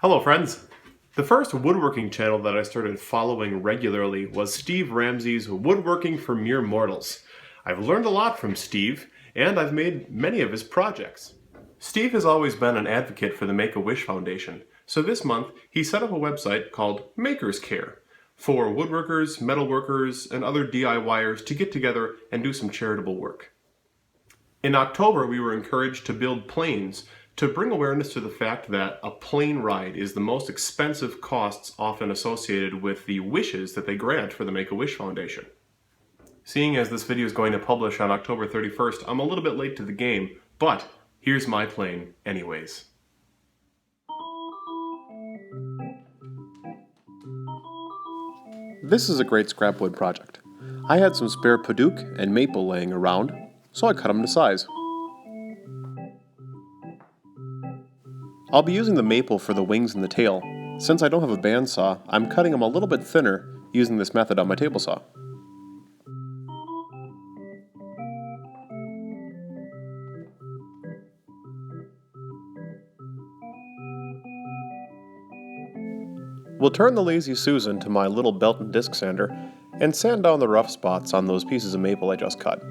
Hello, friends. The first woodworking channel that I started following regularly was Steve Ramsey's Woodworking for Mere Mortals. I've learned a lot from Steve, and I've made many of his projects. Steve has always been an advocate for the Make-A-Wish Foundation, so this month he set up a website called Maker's Care for woodworkers, metalworkers, and other DIYers to get together and do some charitable work. In October, we were encouraged to build planes to bring awareness to the fact that a plane ride is the most expensive costs often associated with the wishes that they grant for the Make-A-Wish Foundation. Seeing as this video is going to publish on October 31st, I'm a little bit late to the game, but here's my plane anyways. This is a great scrap wood project. I had some spare padauk and maple laying around, so I cut them to size. I'll be using the maple for the wings and the tail. Since I don't have a bandsaw, I'm cutting them a little bit thinner using this method on my table saw. We'll turn the Lazy Susan to my little belt and disc sander and sand down the rough spots on those pieces of maple I just cut.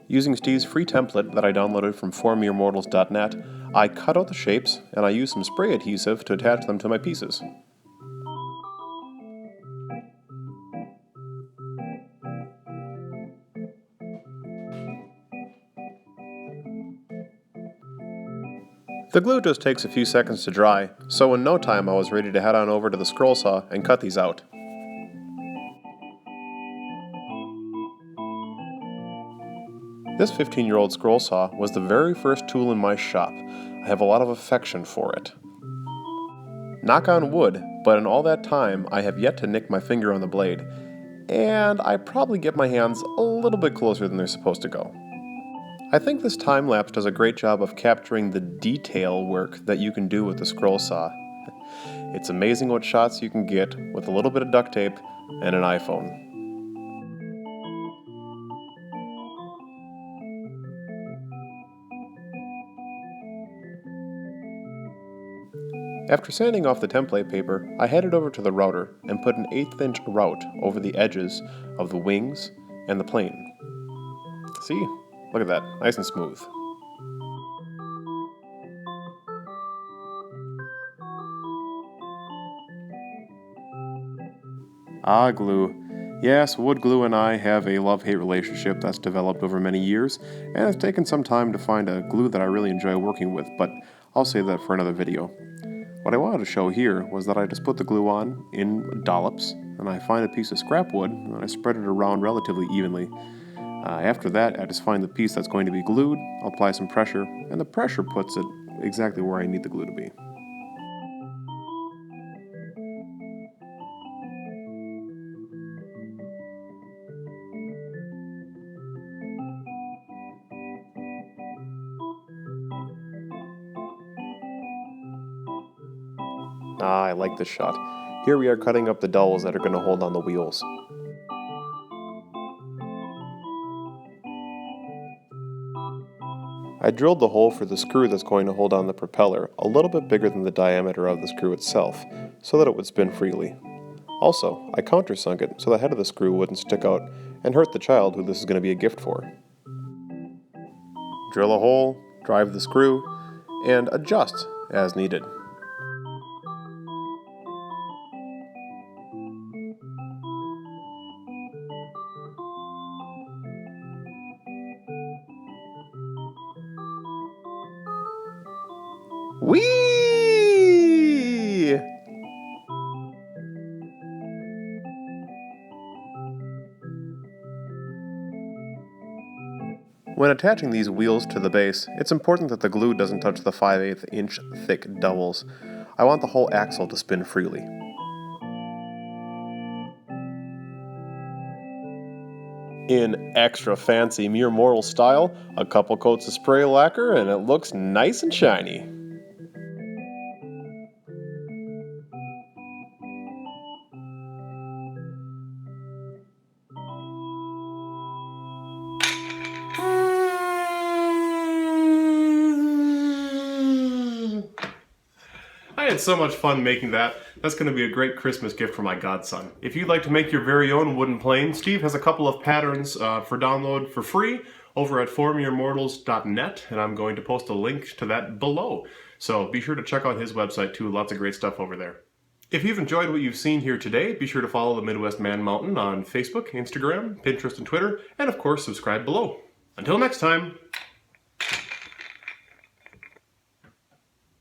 Using Steve's free template that I downloaded from formeremortals.net, I cut out the shapes and I used some spray adhesive to attach them to my pieces. The glue just takes a few seconds to dry, so in no time I was ready to head on over to the scroll saw and cut these out. This 15-year-old scroll saw was the very first tool in my shop. I have a lot of affection for it. Knock on wood, but in all that time I have yet to nick my finger on the blade, and I probably get my hands a little bit closer than they're supposed to go. I think this time-lapse does a great job of capturing the detail work that you can do with the scroll saw. It's amazing what shots you can get with a little bit of duct tape and an iPhone. After sanding off the template paper, I headed over to the router and put an 1/8 inch route over the edges of the wings and the plane. See? Look at that, nice and smooth. Ah, glue. Yes, wood glue and I have a love-hate relationship that's developed over many years, and it's taken some time to find a glue that I really enjoy working with, but I'll save that for another video. What I wanted to show here was that I just put the glue on in dollops, and I find a piece of scrap wood, and I spread it around relatively evenly. After that, I just find the piece that's going to be glued, I'll apply some pressure, and the pressure puts it exactly where I need the glue to be. I like this shot. Here we are cutting up the dowels that are going to hold on the wheels. I drilled the hole for the screw that's going to hold on the propeller a little bit bigger than the diameter of the screw itself, so that it would spin freely. Also, I countersunk it so the head of the screw wouldn't stick out and hurt the child who this is going to be a gift for. Drill a hole, drive the screw, and adjust as needed. Whee! When attaching these wheels to the base, it's important that the glue doesn't touch the 5/8 inch thick dowels. I want the whole axle to spin freely. In extra fancy Mere Mortal style, a couple coats of spray lacquer and it looks nice and shiny. I had so much fun making that. That's going to be a great Christmas gift for my godson. If you'd like to make your very own wooden plane, Steve has a couple of patterns for download for free over at formyourmortals.net, and I'm going to post a link to that below. So be sure to check out his website too. Lots of great stuff over there. If you've enjoyed what you've seen here today, be sure to follow the Midwest Man Mountain on Facebook, Instagram, Pinterest, and Twitter, and of course subscribe below. Until next time.